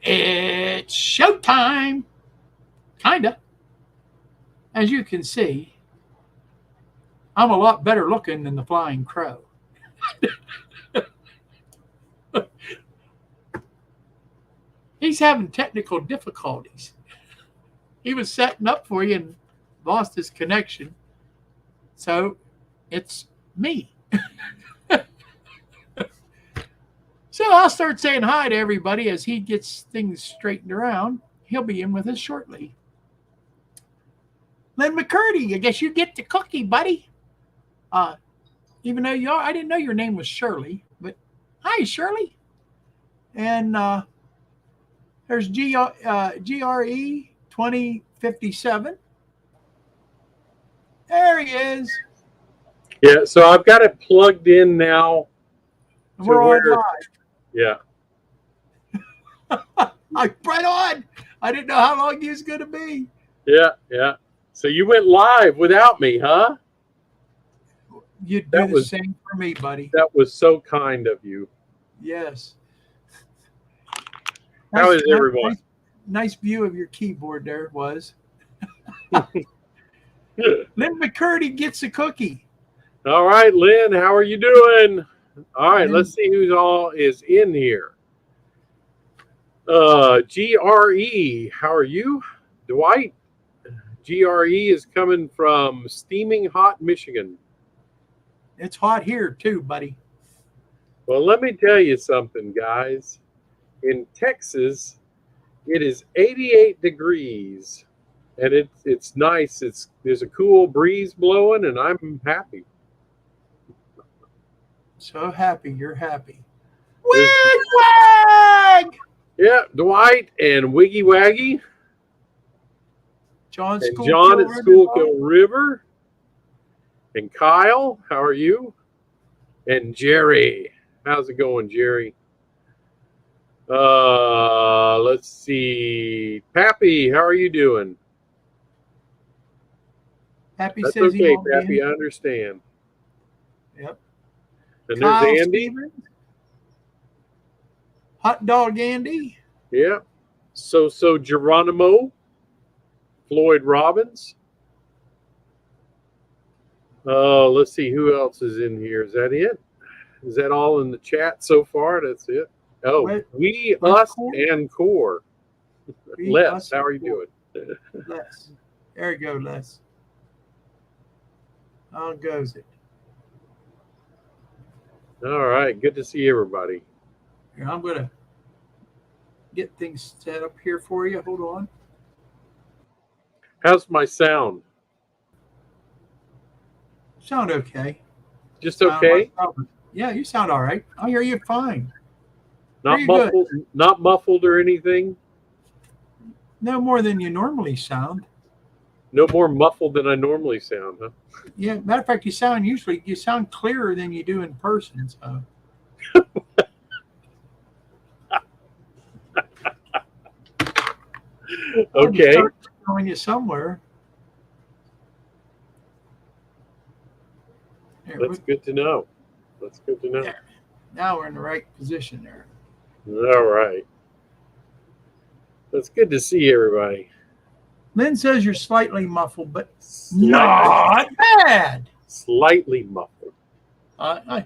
It's showtime! Kinda. As you can see, I'm a lot better looking than the Flying Crow. He's having technical difficulties. He was setting up for you and lost his connection. So it's me. So I'll start saying hi to everybody as he gets things straightened around. He'll be in with us shortly. Lynn McCurdy, I guess you get the cookie, buddy. Uh, Even though I didn't know your name was Shirley, but hi, Shirley. And there's GRE 2057. There he is. Yeah, so I've got it plugged in now. We're on live. Yeah. Right on. I didn't know how long he was going to be. Yeah. So you went live without me, huh? You'd do the same for me, buddy. That was so kind of you. Yes. How is everyone? Nice view of your keyboard there it was. Lynn McCurdy gets a cookie. All right, Lynn, how are you doing? All right, let's see who's all is in here. GRE, how are you? Dwight, GRE is coming from steaming hot Michigan. It's hot here too, buddy. Well, let me tell you something, guys. In Texas, it is 88 degrees, and it's nice. There's a cool breeze blowing, and I'm happy. So happy you're happy. Wig Wag! Yeah, Dwight and Wiggy Waggy. John at Schuylkill River. And Kyle, how are you? And Jerry. How's it going, Jerry? Let's see. Pappy, how are you doing? Pappy That's says okay, Pappy, I understand. Yep. And Kyle there's Andy. Stevens. Hot Dog Andy. Yeah. So Geronimo. Floyd Robbins. Let's see who else is in here. Is that it? Is that all in the chat so far? That's it. Oh, we, us, and core. Les, how are you doing? Les. There you go, Les. How goes it? All right. Good to see everybody. Here, I'm going to get things set up here for you. Hold on. How's my sound? Sound okay. Just okay? Yeah, you sound all right. I hear you fine. Not muffled, not muffled or anything? No more than you normally sound. No more muffled than I normally sound, huh? Yeah, matter of fact, you sound clearer than you do in person. So. Okay. Going you somewhere. That's good to know. That's good to know. There. Now we're in the right position there. All right. That's good to see everybody. Lynn says you're slightly muffled, but not bad. Slightly muffled. I'm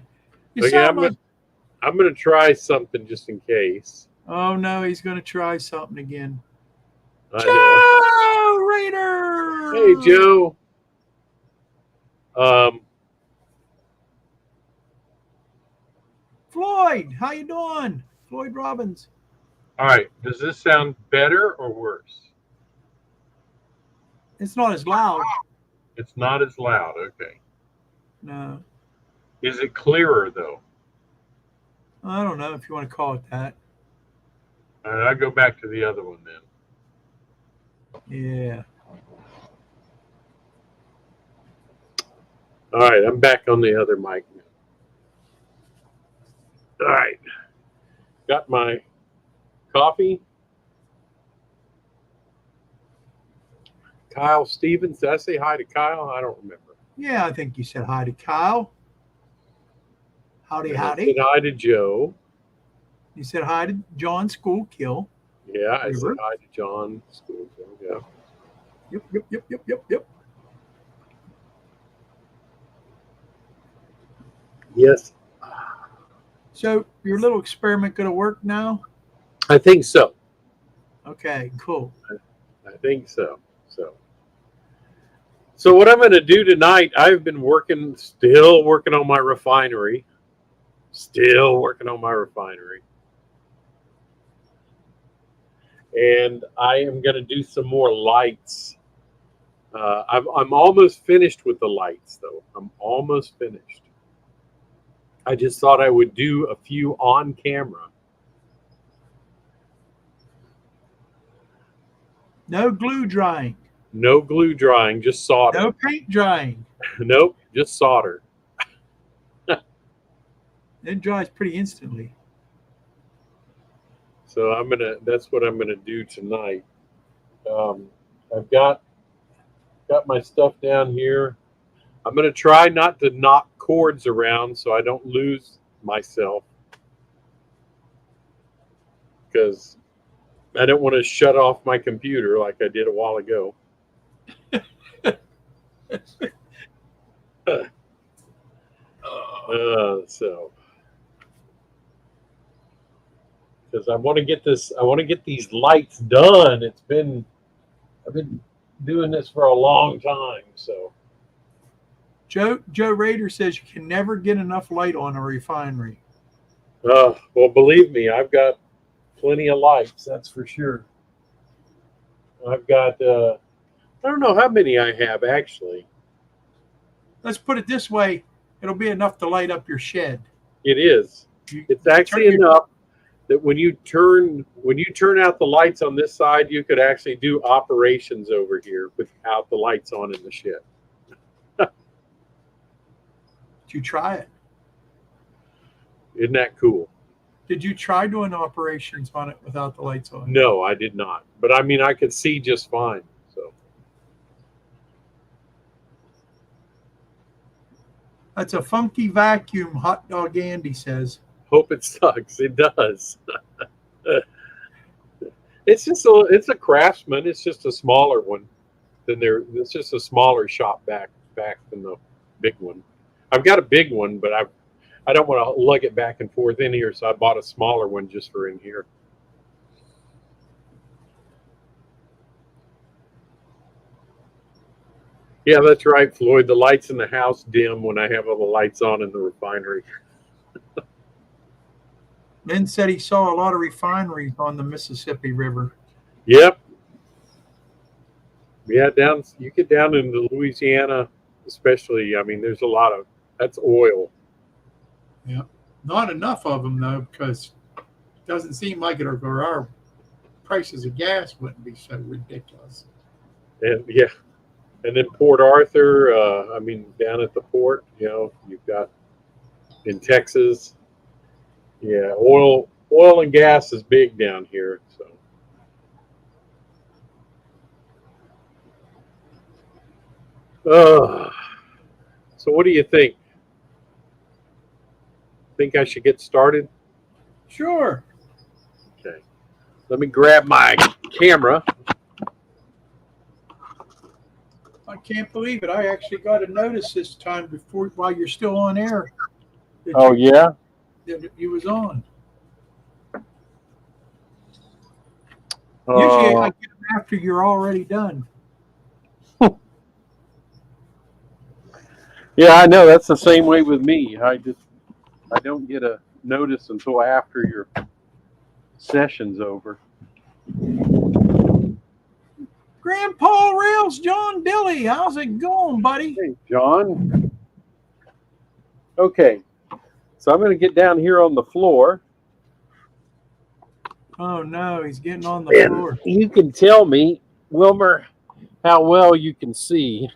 going to try something just in case. Oh, no, he's going to try something again. Joe Raider! Hey, Joe. Floyd, how you doing? Floyd Robbins. All right. Does this sound better or worse? It's not as loud. It's not as loud. Okay. No. Is it clearer, though? I don't know if you want to call it that. All right. I'll go back to the other one then. Yeah. All right. I'm back on the other mic now. All right. Got my coffee. Kyle Stevens. Did I say hi to Kyle? I don't remember. Yeah, I think you said hi to Kyle. Howdy, howdy. I said hi to Joe. You said hi to John Schuylkill. Yeah, I said River. hi to John Schoolfield. Yeah. Yep. Yes, So your little experiment going to work now? I think so. Okay, cool. I think so. So what I'm going to do tonight, I've been still working on my refinery. Still working on my refinery. And I am going to do some more lights. I'm almost finished with the lights, though. I'm almost finished. I just thought I would do a few on camera. No glue drying. No glue drying, just solder. No paint drying. Nope, just solder. It dries pretty instantly. So that's what I'm gonna do tonight. I've got my stuff down here. I'm gonna try not to knock cords around so I don't lose myself, because I don't want to shut off my computer like I did a while ago. So because I want to get these lights done. I've been doing this for a long time. So Joe Rader says you can never get enough light on a refinery. well, believe me, I've got plenty of lights, that's for sure. I've got I don't know how many I have actually. Let's put it this way, it'll be enough to light up your shed. It is. It's actually enough that when you turn out the lights on this side, you could actually do operations over here without the lights on in the shed. Did you try it? Isn't that cool? Did you try doing operations on it without the lights on? No, I did not. But I mean, I could see just fine. So That's a funky vacuum, Hot Dog Andy says. hope it sucks. It does. It's a Craftsman. It's just a smaller one it's just a smaller shop back than the big one. I've got a big one, but I don't want to lug it back and forth in here, so I bought a smaller one just for in here. Yeah, that's right, Floyd. The lights in the house dim when I have all the lights on in the refinery. Ben said he saw a lot of refineries on the Mississippi River. Yep. Yeah, you get down into Louisiana, especially. I mean, there's a lot of that's oil. Yeah, not enough of them though, because it doesn't seem like it, or our prices of gas wouldn't be so ridiculous. And yeah, and then Port Arthur. I mean, down at the port, you've got in Texas. Yeah, oil and gas is big down here. So what do you think? Think I should get started? Sure. Okay. Let me grab my camera. I can't believe it. I actually got a notice this time while you're still on air. Oh, yeah? That you was on. Usually I get them after you're already done. Yeah, I know. That's the same way with me. I don't get a notice until after your session's over. Grandpa Rails, John Dilly, how's it going, buddy? Hey, John. Okay, so I'm going to get down here on the floor. Oh no, he's getting on the floor. You can tell me, Wilmer, how well you can see.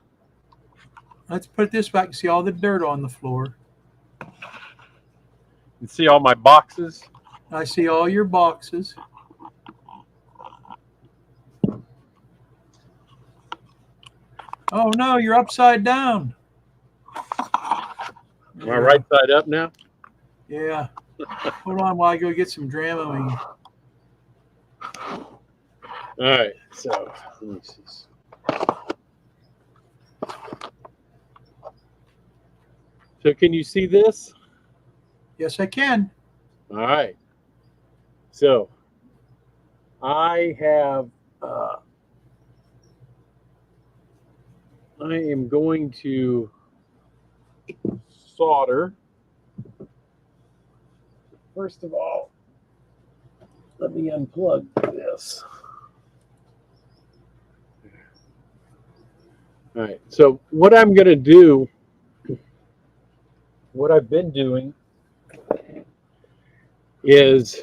Let's put this back and see all the dirt on the floor. You see all my boxes? I see all your boxes. Oh no, you're upside down. Am I right side up now? Yeah. Hold on while I go get some Dramamine. All right, so let me see. So can you see this? Yes, I can. All right. So I have. I am going to solder. First of all, let me unplug this. All right. So what I'm going to do, what I've been doing, is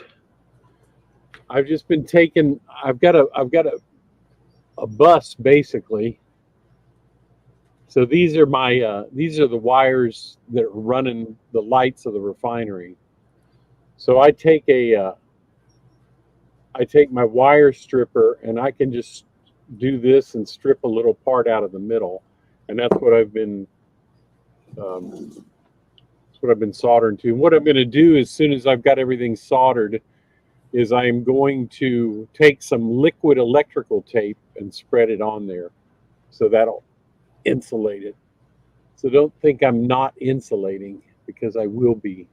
I've just been taking. I've got a bus basically. So these are the wires that are running the lights of the refinery. So I take my wire stripper and I can just do this and strip a little part out of the middle, and that's what I've been soldering to. And what I'm going to do as soon as I've got everything soldered is I'm going to take some liquid electrical tape and spread it on there, so that'll insulate it. So don't think I'm not insulating, because I will be.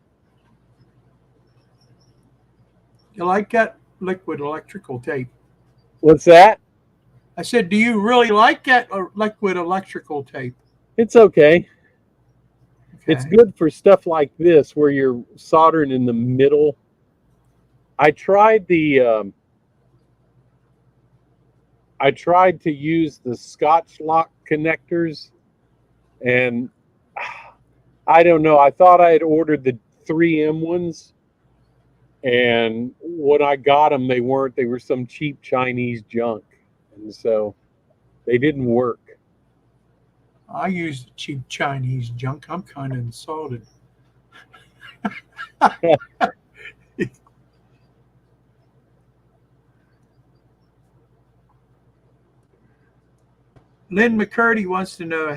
You like that liquid electrical tape? What's that? I said, do you really like that liquid electrical tape? It's okay. Okay. It's good for stuff like this where you're soldering in the middle. I tried to use the Scotch lock connectors, and I don't know. I thought I had ordered the 3M ones, and when I got them, they weren't. They were some cheap Chinese junk, and so they didn't work. I use cheap Chinese junk. I'm kind of insulted. Lynn McCurdy wants to know,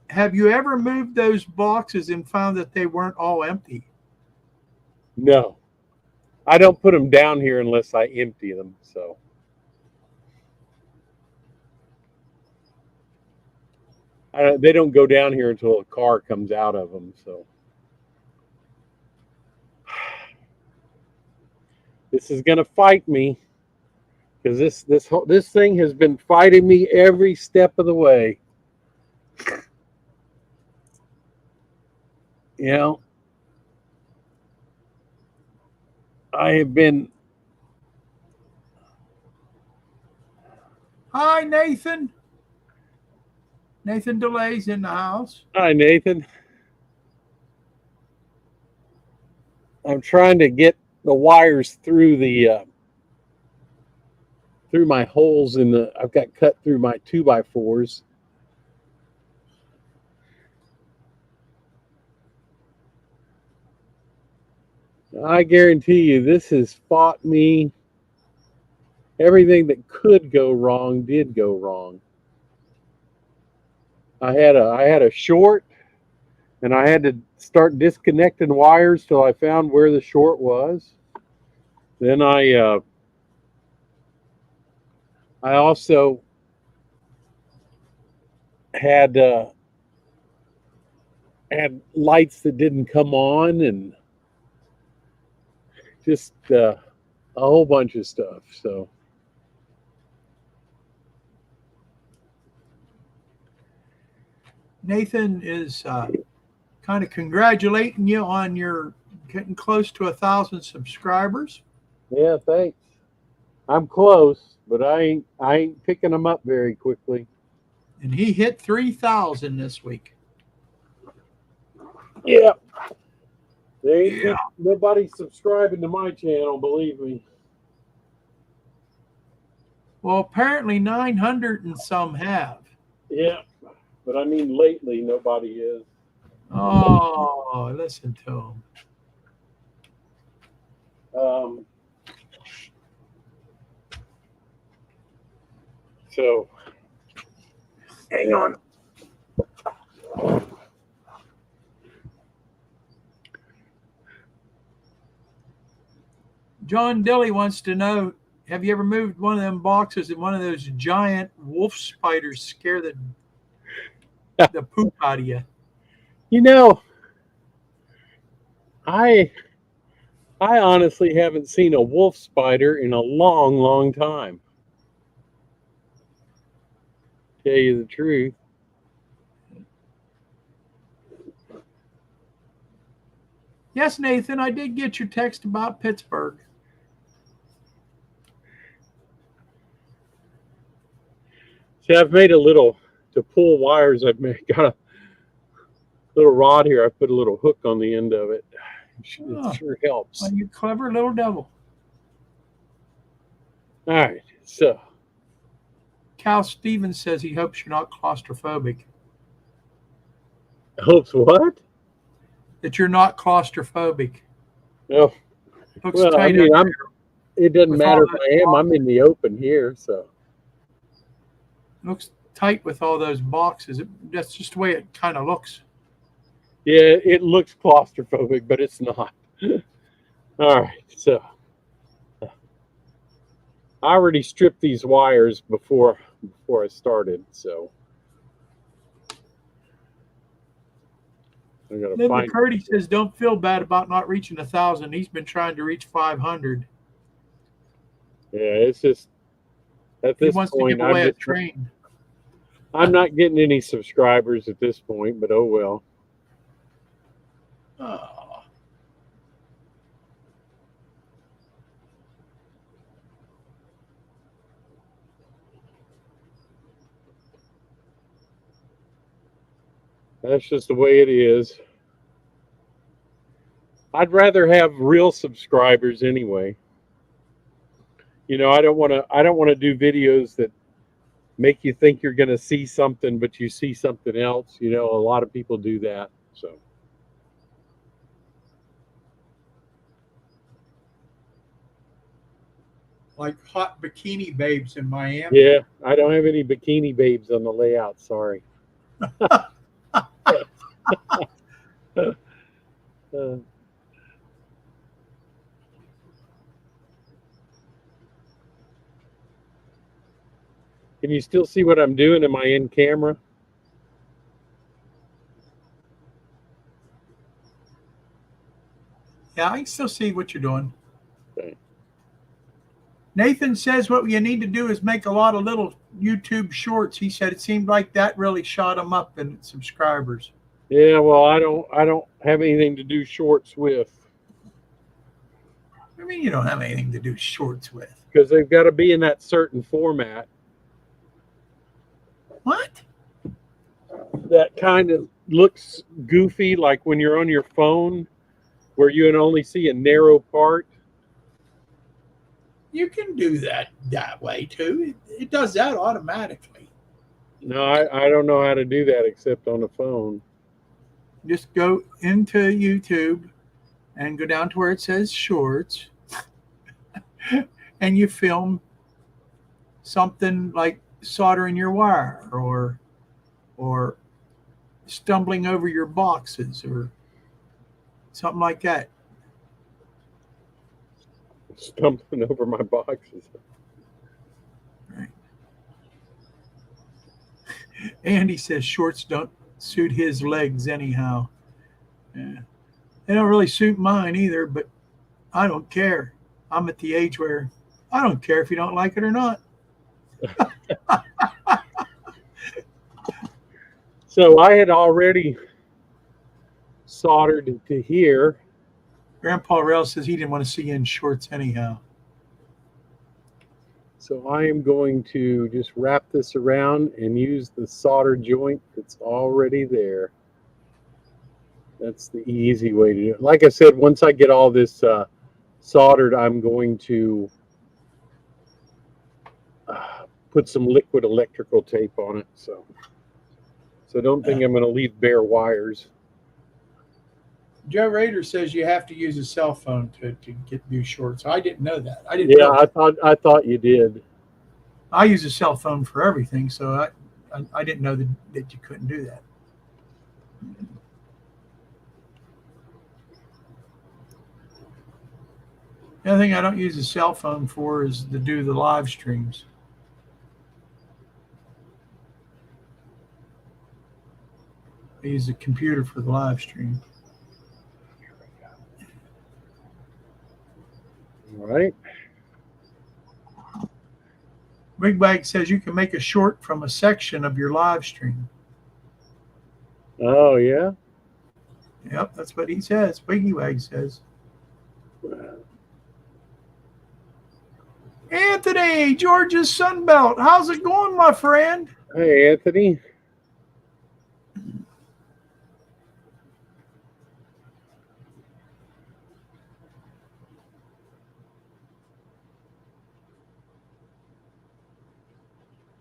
have you ever moved those boxes and found that they weren't all empty? No, I don't put them down here unless I empty them. So they don't go down here until a car comes out of them. So this is gonna fight me, because this thing has been fighting me every step of the way. You know, I have been. Hi, Nathan. Nathan DeLay's in the house. Hi, Nathan. I'm trying to get the wires through through my holes in the. I've got cut through my 2x4s. I guarantee you, this has fought me. Everything that could go wrong did go wrong. I had a short, and I had to start disconnecting wires till I found where the short was. Then I also had lights that didn't come on, and just a whole bunch of stuff. So Nathan is kind of congratulating you on your getting close to 1,000 subscribers. yeah, thanks. I'm close, but I ain't picking them up very quickly. And he hit 3,000 this week. Yeah. There ain't nobody subscribing to my channel, believe me. Well, apparently 900 and some have. Yeah, but I mean lately nobody is. Oh, listen to him. So hang on. John Dilly wants to know, have you ever moved one of them boxes and one of those giant wolf spiders scare the poop out of you? You know, I honestly haven't seen a wolf spider in a long, long time. Tell you the truth. Yes, Nathan, I did get your text about Pittsburgh. See, I've made a little, to pull wires, got a little rod here. I put a little hook on the end of it. It sure helps. Well, you clever little devil. All right, so. Cal Stevens says he hopes you're not claustrophobic. Hopes what? That you're not claustrophobic. No. Well, I mean, it doesn't matter if I am. I'm in the open here, so. Looks tight with all those boxes. That's just the way it kind of looks. Yeah, it looks claustrophobic, but it's not. All right, so I already stripped these wires before I started, so I gotta Linda Curdy says, "Don't feel bad about not reaching 1,000. He's been trying to reach 500." Yeah, it's just at this point, to give away a train. I'm not getting any subscribers at this point, but oh well. Oh. That's just the way it is. I'd rather have real subscribers anyway. You know, I don't want to do videos that make you think you're going to see something, but you see something else. You know, a lot of people do that. So. Like hot bikini babes in Miami. Yeah, I don't have any bikini babes on the layout. Sorry. Can you still see what I'm doing? Am I in camera? Yeah, I can still see what you're doing. Okay. Nathan says what you need to do is make a lot of little YouTube shorts. He said it seemed like that really shot him up in subscribers. Yeah, well, I don't have anything to do shorts with. I mean, you don't have anything to do shorts with. Because they've got to be in that certain format. What? That kind of looks goofy, like when you're on your phone, where you can only see a narrow part. You can do that way too. It does that automatically. No, I don't know how to do that except on the phone. Just go into YouTube and go down to where it says shorts, and you film something like soldering your wire or stumbling over your boxes or something like that. Stumbling over my boxes. Right. Andy says shorts don't suit his legs anyhow. Yeah. They don't really suit mine either, but I don't care. I'm at the age where I don't care if you don't like it or not. So I had already soldered to here. Grandpa Rail says he didn't want to see you in shorts anyhow. So I am going to just wrap this around and use the solder joint that's already there. That's the easy way to do it. Like I said, once I get all this soldered, I'm going to put some liquid electrical tape on it. So don't think I'm going to leave bare wires. Joe Rader says you have to use a cell phone to get new shorts. I didn't know that. I didn't. Yeah, know I thought you did. I use a cell phone for everything, so I didn't know that you couldn't do that. The other thing I don't use a cell phone for is to do the live streams. I use a computer for the live stream. All right. Wigbag says you can make a short from a section of your live stream. Oh, yeah? Yep, that's what he says. Wigbag says. Anthony, Georgia's Sunbelt. How's it going, my friend? Hey, Anthony.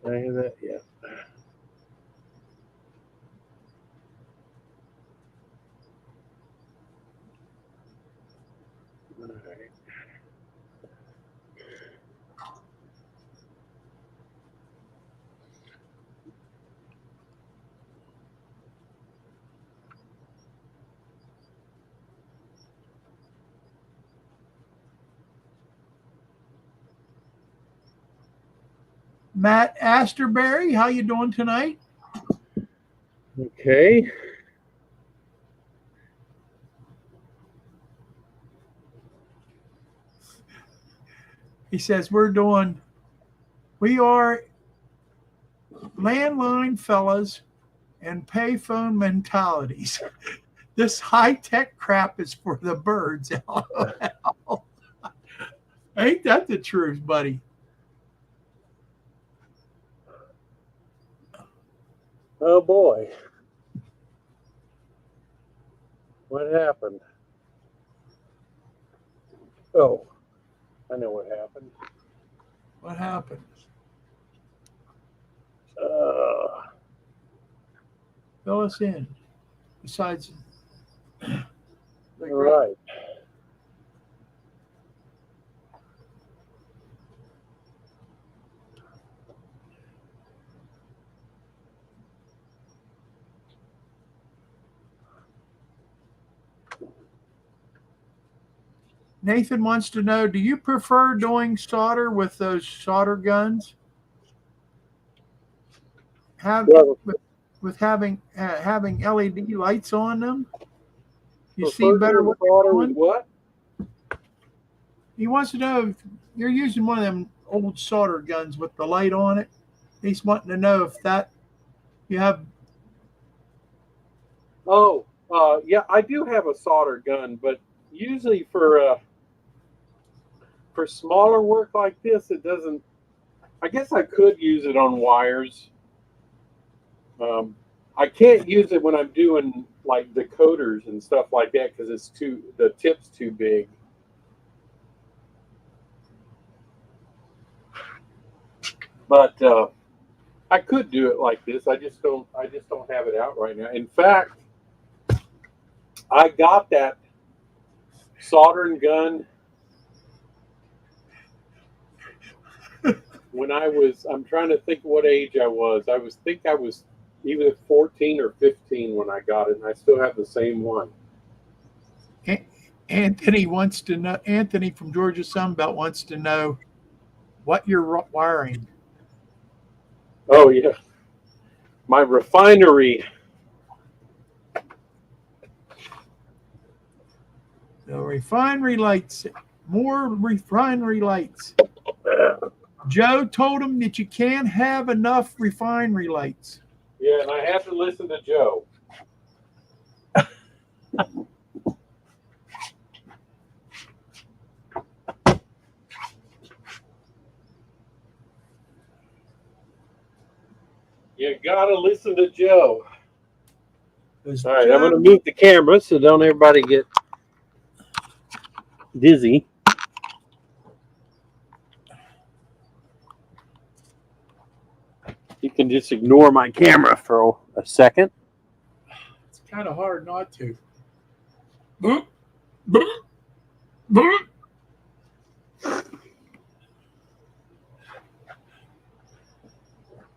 I hear that, yeah. All right. Matt Asterberry, how you doing tonight? Okay. He says we are landline fellas and payphone mentalities. This high-tech crap is for the birds. Ain't that the truth, buddy? Oh, boy. What happened? Oh, I know what happened. What happened? Fill us in. Besides, All right. Nathan wants to know, do you prefer doing solder with those solder guns? With having LED lights on them? You see better what solder with what? He wants to know if you're using one of them old solder guns with the light on it. He's wanting to know if that you have. Oh, yeah, I do have a solder gun, but usually for smaller work like this, it doesn't. I guess I could use it on wires. I can't use it when I'm doing like decoders and stuff like that because the tip's too big. But I could do it like this. I just don't have it out right now. In fact, I got that soldering gun when I'm trying to think what age I was. I was either 14 or 15 when I got it, and I still have the same one. Anthony wants to know. Anthony from Georgia Sunbelt wants to know what you're wiring. Oh yeah, my refinery. The refinery lights. More refinery lights. Joe told him that you can't have enough refinery lights. Yeah, and I have to listen to Joe. You gotta listen to Joe. All right, I'm gonna move the camera so don't everybody get dizzy. You can just ignore my camera for a second. It's kind of hard not to. Boop, boop, boop.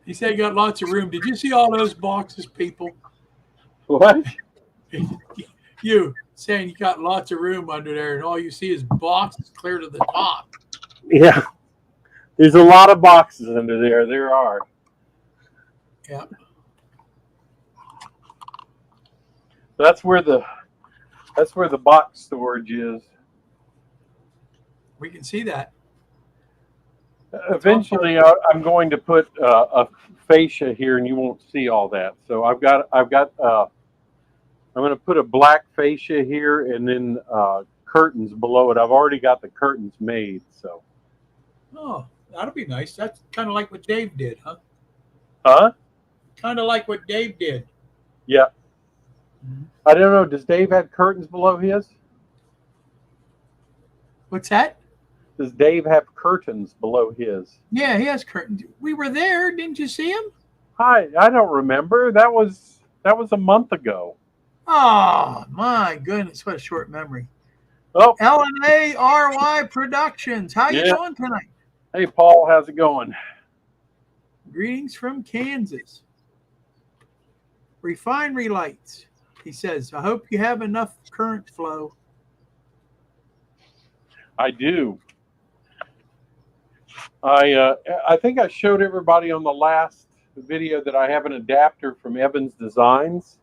He said he got lots of room. Did you see all those boxes, people? What? You saying you got lots of room under there, and all you see is boxes clear to the top. Yeah, there's a lot of boxes under there. There are. Yeah. That's where the box storage is. We can see that. Eventually, I'm going to put a fascia here, and you won't see all that. So I'm going to put a black fascia here, and then curtains below it. I've already got the curtains made. So. Oh, that'll be nice. That's kind of like what Dave did, huh? Huh? Kind of like what Dave did. Yeah. I don't know. Does Dave have curtains below his? What's that? Does Dave have curtains below his? Yeah, he has curtains. We were there. Didn't you see him? I don't remember. That was a month ago. Oh, my goodness. What a short memory. Oh, LNARY Productions. How you doing tonight? Hey, Paul. How's it going? Greetings from Kansas. Refinery lights. He says, I hope you have enough current flow. I do. I think I showed everybody on the last video that I have an adapter from Evans Designs,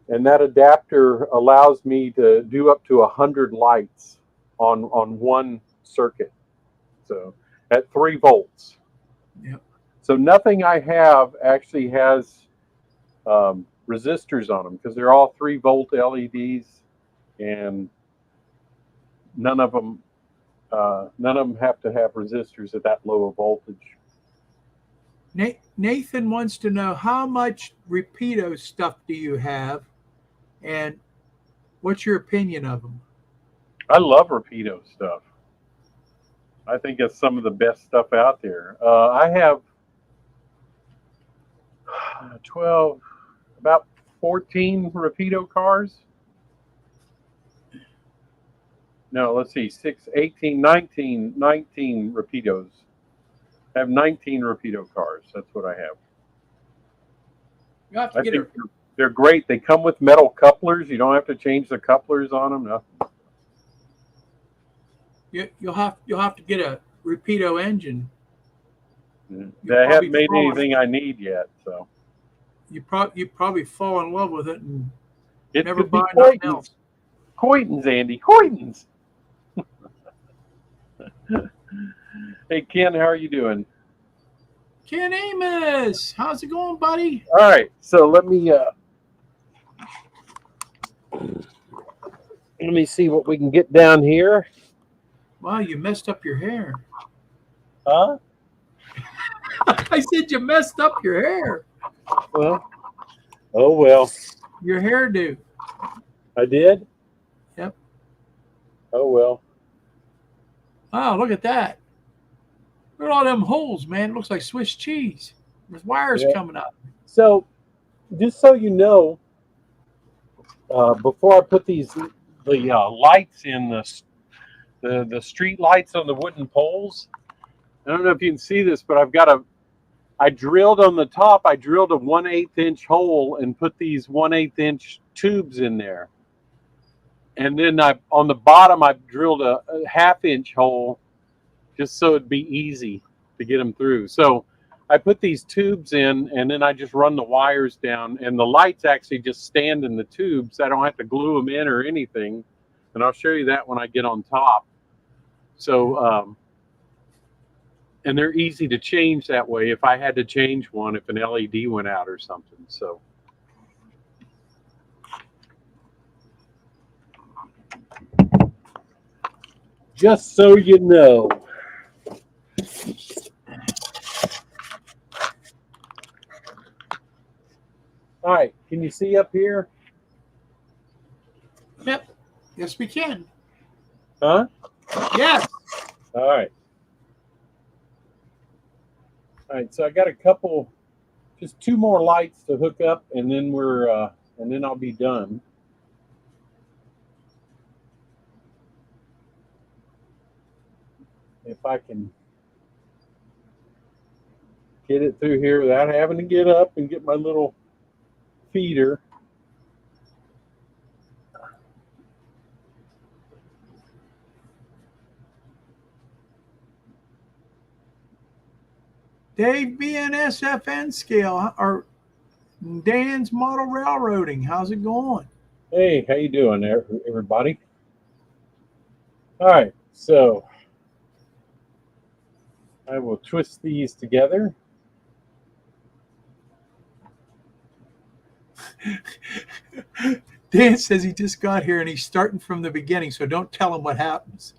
and that adapter allows me to do up to 100 lights on one circuit, so at 3 volts. Yep. So nothing I have actually has resistors on them because they're all 3-volt LEDs, and none of them have to have resistors at that low a voltage. Nathan wants to know how much Rapido stuff do you have, and what's your opinion of them? I love Rapido stuff. I think it's some of the best stuff out there. I have 14 Rapido cars. No, let's see, 19 Rapidos. I have 19 Rapido cars. That's what I have. You have to I get think they're great. They come with metal couplers. You don't have to change the couplers on them. Nothing. You'll have to get a Rapido engine. They haven't made anything I need yet, so you probably fall in love with it and it never could be buy nothing else. Coitons, Andy. Coitons. Hey, Ken, how are you doing? Ken Amos, how's it going, buddy? All right, so let me see what we can get down here. Wow, you messed up your hair. Huh? I said you messed up your hair. Well, oh well. Your hairdo. I did? Yep. Oh well. Wow, look at that. Look at all them holes, man. It looks like Swiss cheese. There's wires coming up. So, just so you know, before I put the lights in, the street lights on the wooden poles, I don't know if you can see this, but I drilled on the top, I drilled a 1/8 inch hole and put these 1/8 inch tubes in there. And then on the bottom, I drilled a 1/2 inch hole just so it'd be easy to get them through. So I put these tubes in, and then I just run the wires down, and the lights actually just stand in the tubes. I don't have to glue them in or anything. And I'll show you that when I get on top. So, and they're easy to change that way if I had to change one, if an LED went out or something. So. Just so you know. All right, can you see up here? Yep. Yes, we can. Huh? Yes. All right. All right, so I got just 2 more lights to hook up, and then and then I'll be done. If I can get it through here without having to get up and get my little feeder. Dave BNSFN scale or Dan's Model Railroading. How's it going? Hey, how you doing there, everybody? All right, so I will twist these together. Dan says he just got here and he's starting from the beginning, so don't tell him what happens.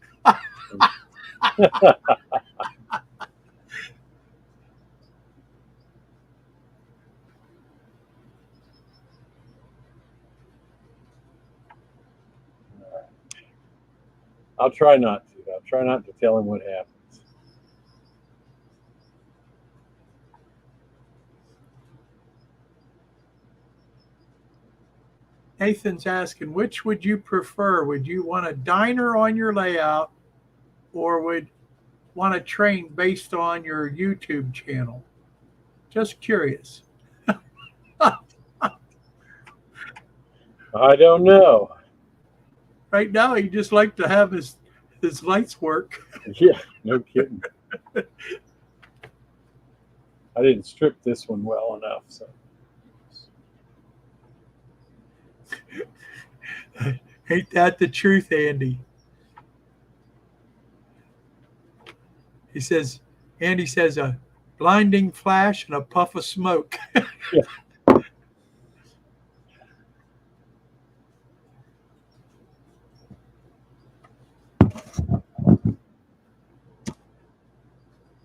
I'll try not to. I'll try not to tell him what happens. Nathan's asking, which would you prefer? Would you want a diner on your layout or would want a train based on your YouTube channel? Just curious. I don't know. Right now, he just like to have his lights work. Yeah, no kidding. I didn't strip this one well enough, so. Ain't that the truth, Andy? Andy says, a blinding flash and a puff of smoke. Yeah.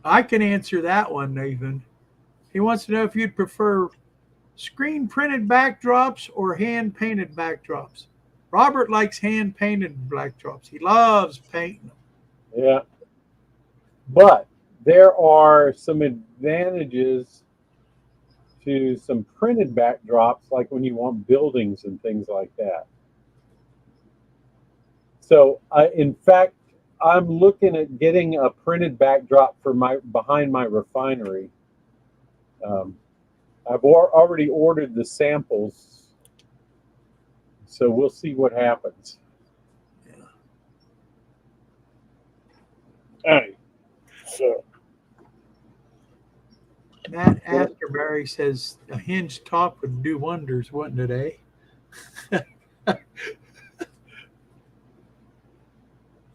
I can answer that one, Nathan. He wants to know if you'd prefer screen printed backdrops or hand painted backdrops. Robert likes hand painted backdrops. He loves painting them. Yeah. But there are some advantages to some printed backdrops, like when you want buildings and things like that. So, in fact, I'm looking at getting a printed backdrop for behind my refinery. I've already ordered the samples, so we'll see what happens. Yeah. All right. So Matt Askerberry says a hinged top would do wonders, wouldn't it, eh?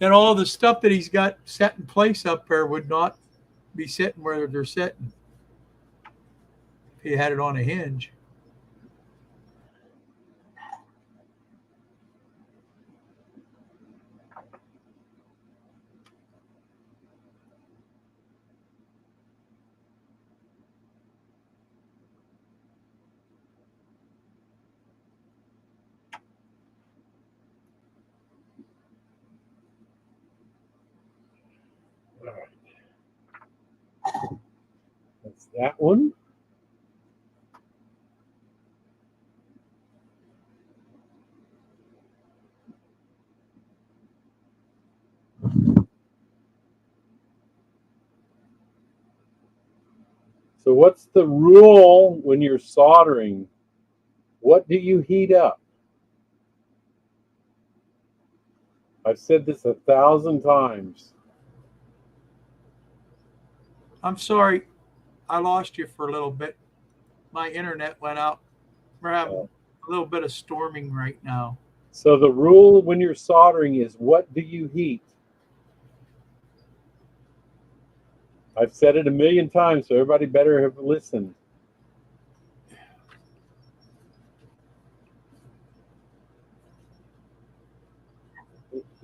And all the stuff that he's got set in place up there would not be sitting where they're sitting if he had it on a hinge. that's that one. So what's the rule when you're soldering? What do you heat up? I've said this 1,000 times. I'm sorry, I lost you for a little bit. My internet went out. We're having a little bit of storming right now. So the rule when you're soldering is, what do you heat? I've said it 1,000,000 times, so everybody better have listened.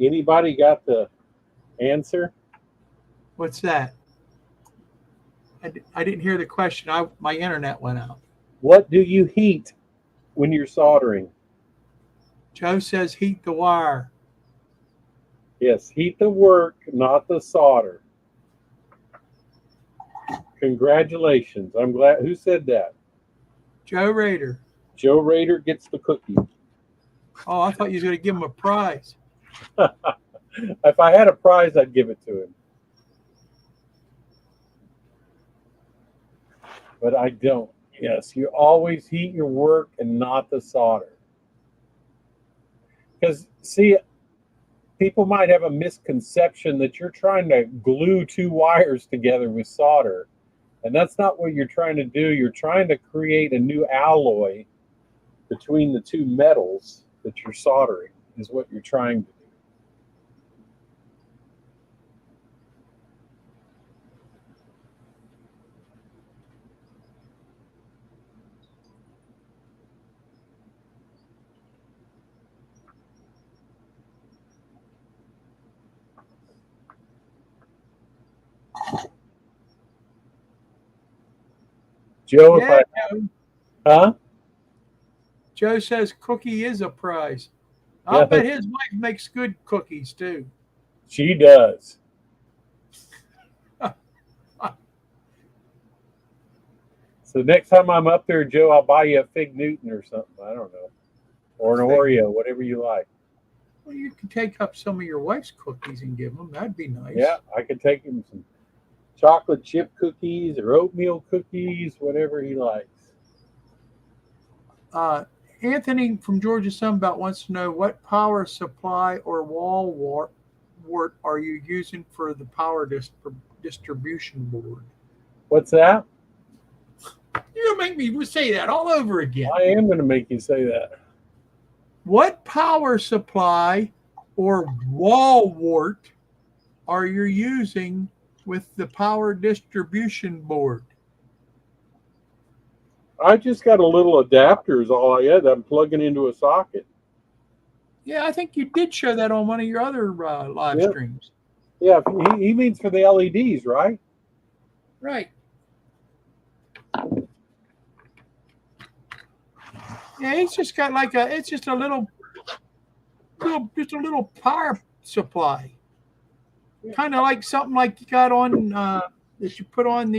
Anybody got the answer? What's that? I didn't hear the question. My internet went out. What do you heat when you're soldering? Joe says heat the wire. Yes, heat the work, not the solder. Congratulations. I'm glad. Who said that? Joe Rader. Joe Rader gets the cookie. Oh, I thought you were going to give him a prize. If I had a prize, I'd give it to him. But I don't. Yes, you always heat your work and not the solder. Because, see, people might have a misconception that you're trying to glue two wires together with solder. And that's not what you're trying to do. You're trying to create a new alloy between the two metals that you're soldering, is what you're trying to do. Joe, Yeah, huh? Joe says cookie is a prize. Yeah. I'll bet his wife makes good cookies too. She does. So next time I'm up there, Joe, I'll buy you a Fig Newton or something. I don't know. Or an Oreo, whatever you like. Well, you can take up some of your wife's cookies and give them. That'd be nice. Yeah, I could take him some chocolate chip cookies or oatmeal cookies, whatever he likes. Anthony from Georgia Sunbelt wants to know what power supply or wall wart are you using for the power distribution board? What's that? You're going to make me say that all over again. I am going to make you say that. What power supply or wall wart are you using with the power distribution board? I just got a little adapter is all I had. I'm plugging into a socket. Yeah, I think you did show that on one of your other live streams. Yeah, he means for the LEDs, right? Right. Yeah, it's just got like it's just a little power supply. Kind of like something like you got on that you put on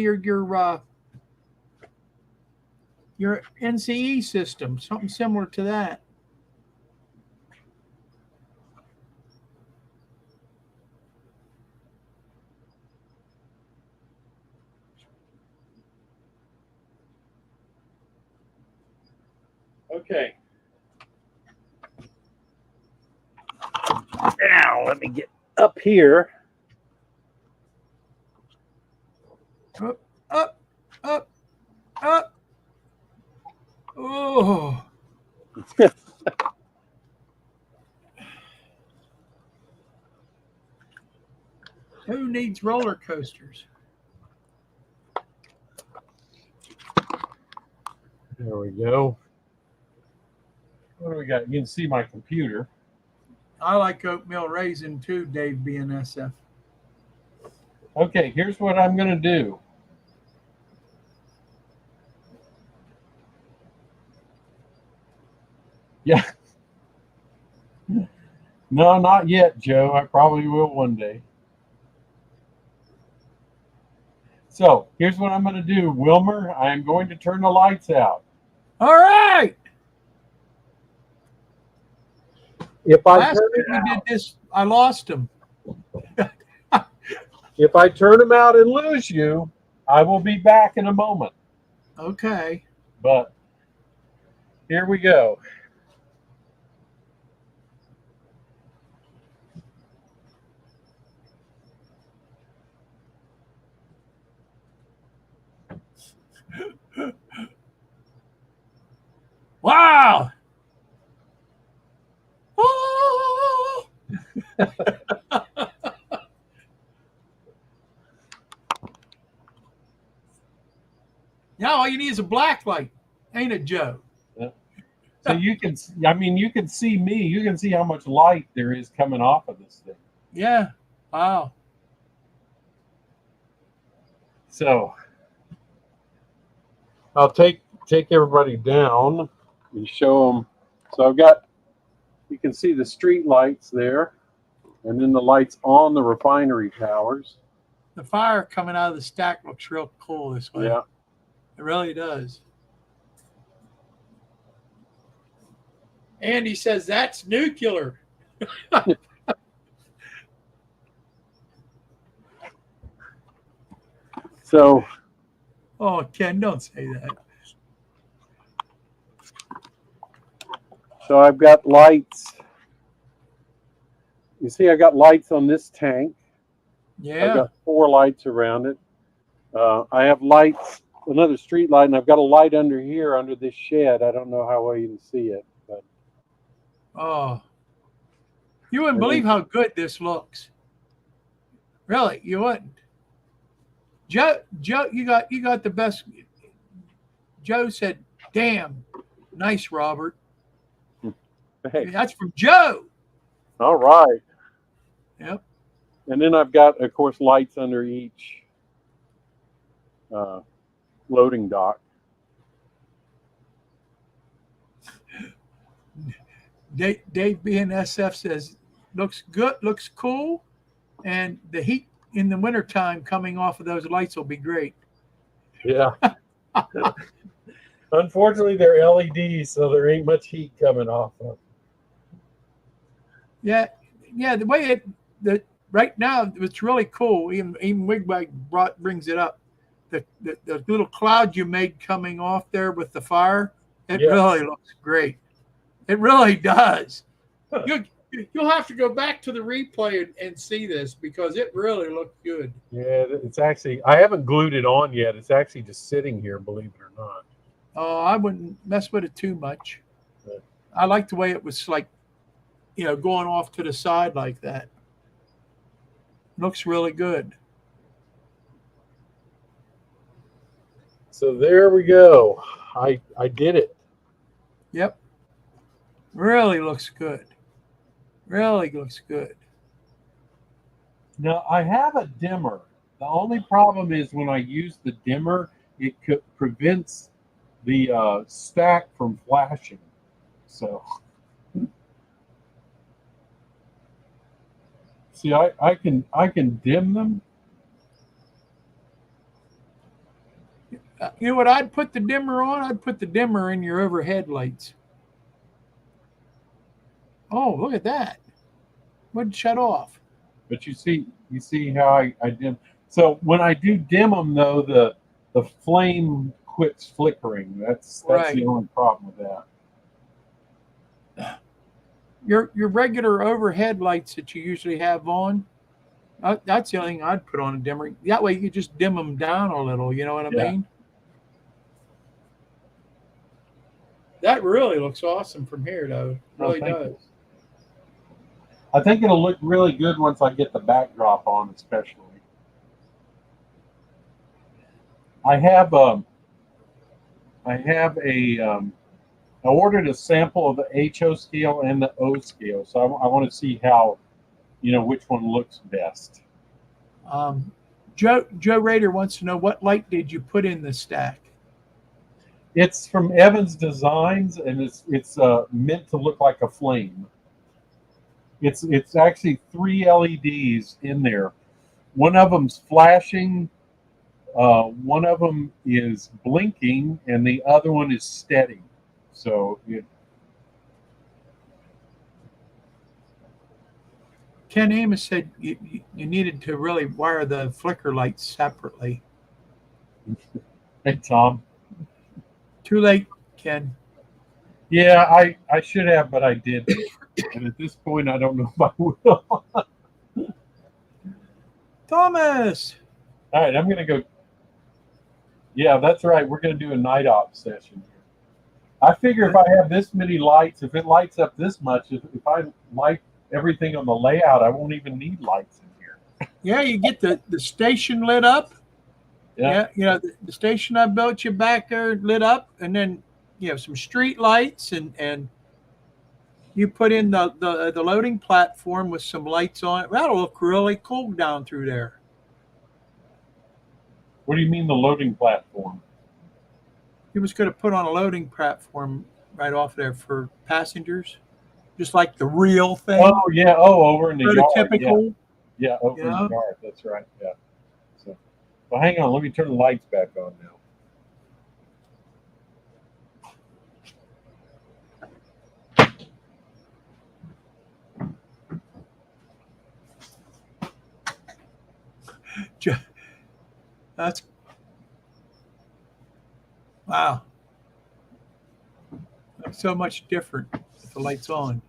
your NCE system, something similar to that. Okay. Now let me get up here. Up. Oh. Who needs roller coasters? There we go. What do we got? You can see my computer. I like oatmeal raisin too, Dave BNSF. Okay, here's what I'm going to do. Yeah. No, not yet, Joe. I probably will one day. So here's what I'm going to do, Wilmer. I am going to turn the lights out. All right. If I Last turn time we did this, I lost them. If I turn them out and lose you, I will be back in a moment. Okay. But here we go. Wow. Oh. Now all you need is a black light, ain't it, Joe? So you can, you can see me. You can see how much light there is coming off of this thing. Yeah. Wow. So I'll take everybody down and show them. So I've got, you can see the street lights there, and then the lights on the refinery towers. The fire coming out of the stack looks real cool this way. Yeah. It really does. Andy says that's nuclear. So. Oh, Ken, don't say that. So I've got lights. You see, I got lights on this tank. Yeah. I've got 4 lights around it. I have lights, another street light, and I've got a light under here under this shed. I don't know how well you can see it, but Oh, you wouldn't and believe then, how good this looks. Really, you wouldn't. Joe, you got the best. Joe said, "Damn, nice, Robert." hey, That's from Joe. all right. Yep. And then I've got, of course, lights under each uh, loading dock. Dave BNSF says, "Looks good, looks cool, and the heat in the wintertime coming off of those lights will be great." Yeah. Unfortunately, they're LEDs, so there ain't much heat coming off of. Yeah, yeah. The way the right now it's really cool. Even Wigbag brings it up. The little cloud you made coming off there with the fire, it Yes. really looks great. It really does. You'll have to go back to the replay and see this because it really looked good. Yeah, it's actually, I haven't glued it on yet. It's actually just sitting here, believe it or not. Oh, I wouldn't mess with it too much. Yeah. I like the way it was like, going off to the side like that. Looks really good. So there we go. I did it. Yep. Really looks good. Really looks good. Now, I have a dimmer. The only problem is when I use the dimmer, it prevents the stack from flashing. So, see, I can dim them. You know what I'd put the dimmer on? I'd put the dimmer in your overhead lights. Oh, look at that. Wouldn't shut off. But you see how I dim. So when I do dim them, though, the flame quits flickering. That's Right. the only problem with that. Your regular overhead lights that you usually have on, that's the only thing I'd put on a dimmer. That way you could just dim them down a little. You know what I mean? That really looks awesome from here, though. It really does. You. I think it'll look really good once I get the backdrop on, especially. I ordered a sample of the HO scale and the O scale, so I want to see how, which one looks best. Joe Rader wants to know, what light did you put in the stack? It's from Evans Designs, and it's meant to look like a flame. It's actually 3 LEDs in there. One of them's flashing, one of them is blinking, and the other one is steady. So Ken Amos said you needed to really wire the flicker lights separately. Hey, Tom. Too late, Ken. Yeah, I should have, but I didn't. And at this point, I don't know if I will. Thomas. All right, I'm going to go. Yeah, that's right. We're going to do a night op session here. I figure if I have this many lights, if it lights up this much, if I light everything on the layout, I won't even need lights in here. Yeah, you get the station lit up. Yeah, the station I built you back there lit up, and then some street lights, and you put in the loading platform with some lights on it. That'll look really cool down through there. What do you mean the loading platform? He was going to put on a loading platform right off there for passengers, just like the real thing. Oh yeah, over in the yard. Prototypical. Yeah, over in the yard. That's right. Yeah. So, well, hang on. Let me turn the lights back on now. That's wow. Looks so much different with the lights on.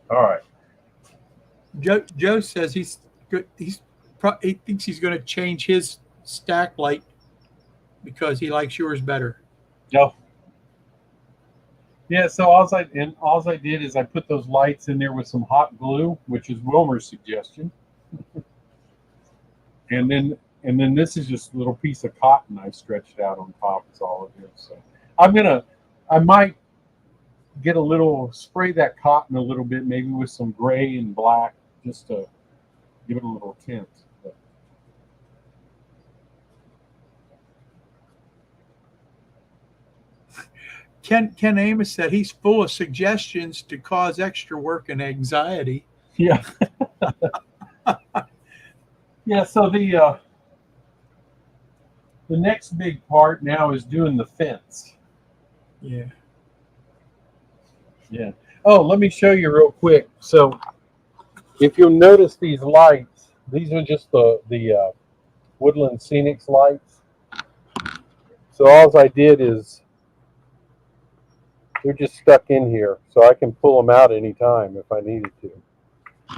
All right. Joe says he's good. He's he thinks he's going to change his stack light because he likes yours better. No. Yeah, so all I did is I put those lights in there with some hot glue, which is Wilmer's suggestion. and then this is just a little piece of cotton I stretched out on top. Is all it is. So I might get a little, spray that cotton a little bit, maybe with some gray and black, just to give it a little tint. But Ken Amos said he's full of suggestions to cause extra work and anxiety. yeah. Yeah, so the next big part now is doing the fence. Yeah. Yeah. Oh, let me show you real quick. So if you'll notice these lights, these are just the Woodland Scenics lights. So all I did is they're just stuck in here, so I can pull them out anytime if I needed to.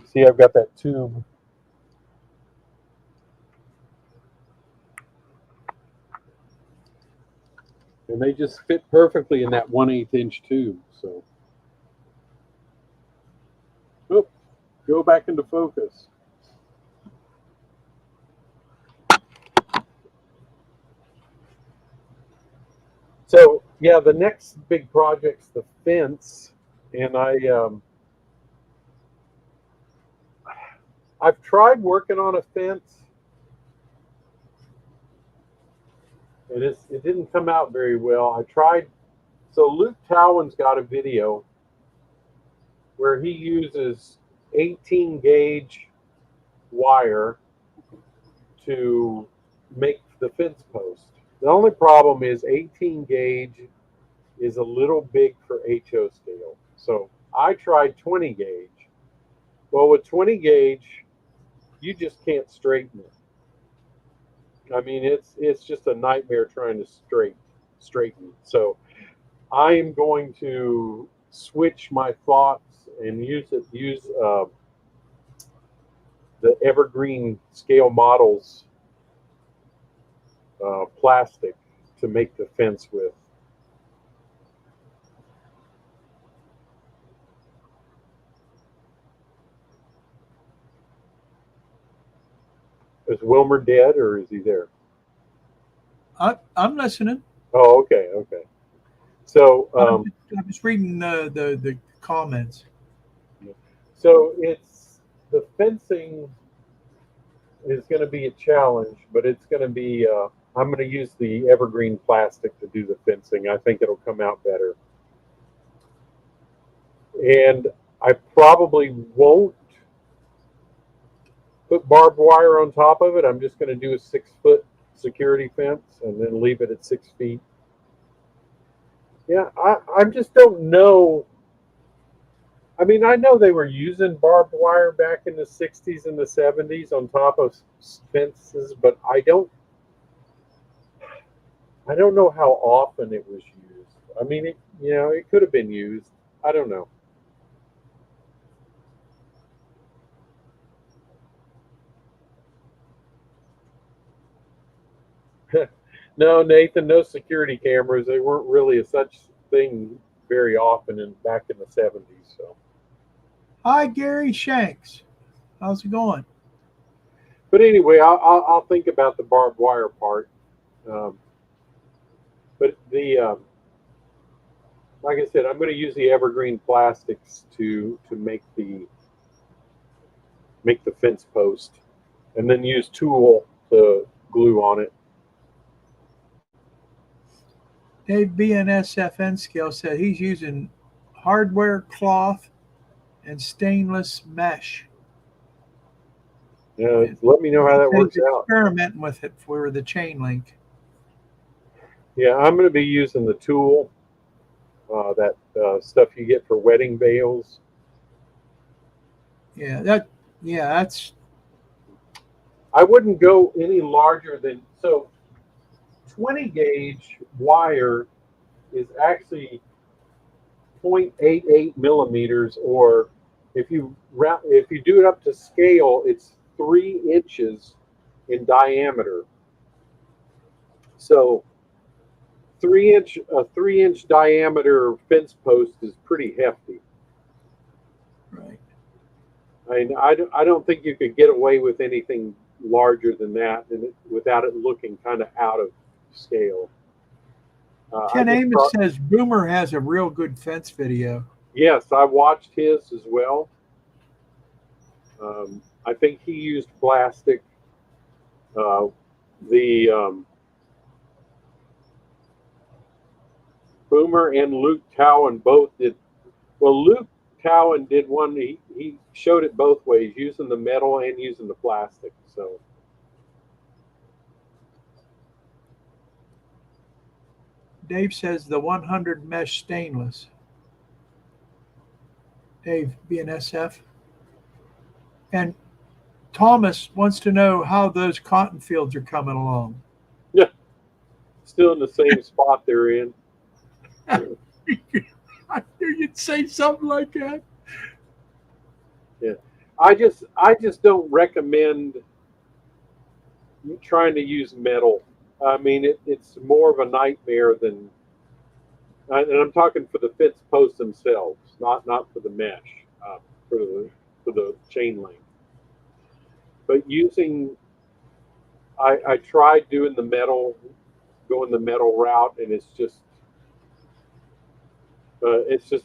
See, I've got that tube. And they just fit perfectly in that 1/8 inch tube. So, oop, go back into focus. So yeah, the next big project's the fence, and I've tried working on a fence, and it didn't come out very well. I tried. So Luke Talwin's got a video where he uses 18 gauge wire to make the fence post. The only problem is 18 gauge is a little big for HO scale. So I tried 20 gauge. Well, with 20 gauge, you just can't straighten it. I mean, it's just a nightmare trying to straighten. So I am going to switch my thoughts and use the Evergreen Scale Models plastic to make the fence with. Is Wilmer dead, or is he there? I'm listening. Oh, okay. So I'm just reading the comments. So it's the fencing is going to be a challenge, but it's going to be. I'm going to use the Evergreen plastic to do the fencing. I think it'll come out better, and I probably won't put barbed wire on top of it. I'm just going to do a 6-foot security fence and then leave it at 6 feet. Yeah, I just don't know. I mean, I know they were using barbed wire back in the 60s and the 70s on top of fences, but I don't know how often it was used. I mean, it could have been used. I don't know. No, Nathan, no security cameras. They weren't really a such thing very often back in the 70s. So. Hi, Gary Shanks. How's it going? But anyway, I'll think about the barbed wire part. But like I said, I'm going to use the Evergreen plastics to make the fence post, and then use tulle to glue on it. Dave BNSFN Scale said he's using hardware cloth and stainless mesh. Yeah, let me know how that works out. Experimenting with it for the chain link. Yeah, I'm going to be using the tulle, that stuff you get for wedding veils. Yeah, that's. I wouldn't go any larger than 20 gauge wire is actually 0.88 millimeters, or if you do it up to scale, it's 3 inches in diameter. So a 3-inch diameter fence post is pretty hefty. Right. I don't think you could get away with anything larger than that without it looking kind of out of scale. Ken Amos says Boomer has a real good fence video. Yes, I watched his as well. I think he used plastic. The Boomer and Luke Cowan both did. Well, Luke Cowan did one. He showed it both ways, using the metal and using the plastic. So. Dave says the 100 mesh stainless. Dave, BNSF. And Thomas wants to know how those cotton fields are coming along. Yeah, still in the same spot they're in. I knew you'd say something like that. Yeah, I just don't recommend trying to use metal. I mean, it's more of a nightmare than, and I'm talking for the fence posts themselves, not for the mesh, for the chain link. But I tried doing going the metal route, and it's just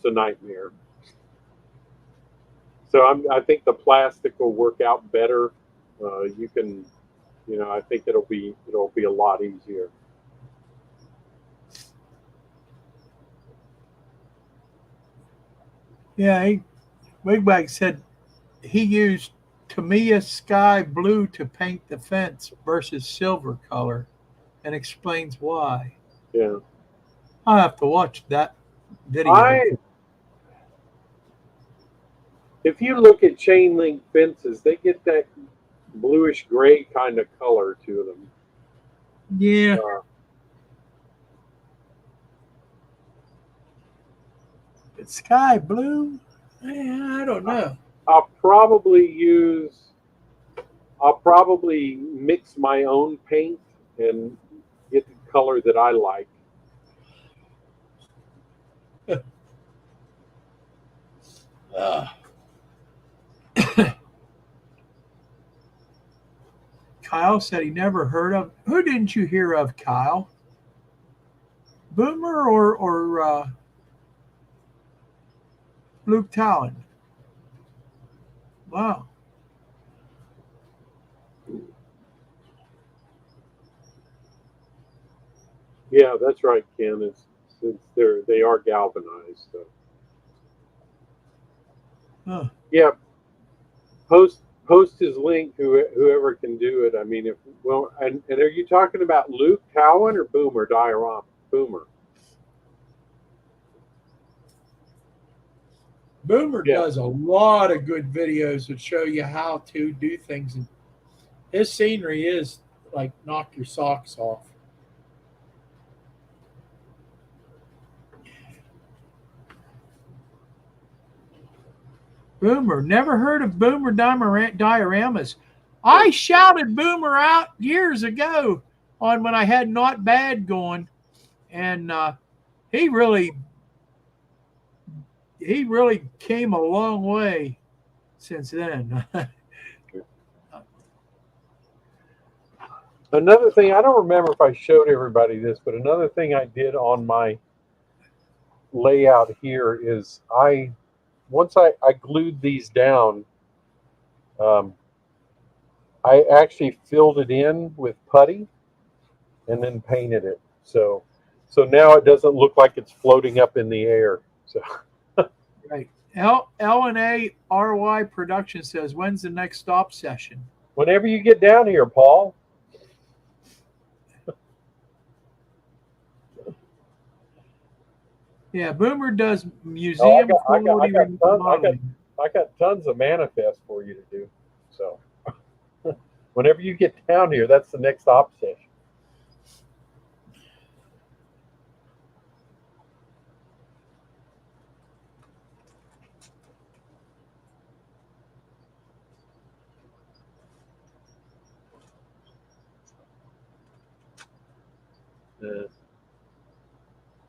a nightmare. So I think the plastic will work out better. I think it'll be a lot easier. Yeah, Wigwag said he used Tamiya sky blue to paint the fence versus silver color, and explains why. Yeah, I'll have to watch that video. If you look at chain link fences, they get that bluish gray kind of color to them. Yeah. But sky blue? I don't know. I'll probably mix my own paint and get the color that I like. Kyle said he never heard of. Who didn't you hear of, Kyle? Boomer or Luke Talon? Wow. Yeah, that's right, Ken. Since they are galvanized. So. Huh. Yeah, post his link. Whoever can do it. I mean, and are you talking about Luke Cowan or Boomer Diorama? Boomer. Boomer does a lot of good videos that show you how to do things, and his scenery is like knock your socks off. Boomer, never heard of Boomer dioramas. I shouted Boomer out years ago on when I had Not Bad going, and he really came a long way since then. Another thing, I don't remember if I showed everybody this, but another thing I did on my layout here is once I glued these down, I actually filled it in with putty and then painted it. So now it doesn't look like it's floating up in the air. So right. L&A RY Production says, when's the next stop session? Whenever you get down here, Paul. Yeah, Boomer does museum quality remodeling. I got tons of manifests for you to do. So whenever you get down here, that's the next stop session.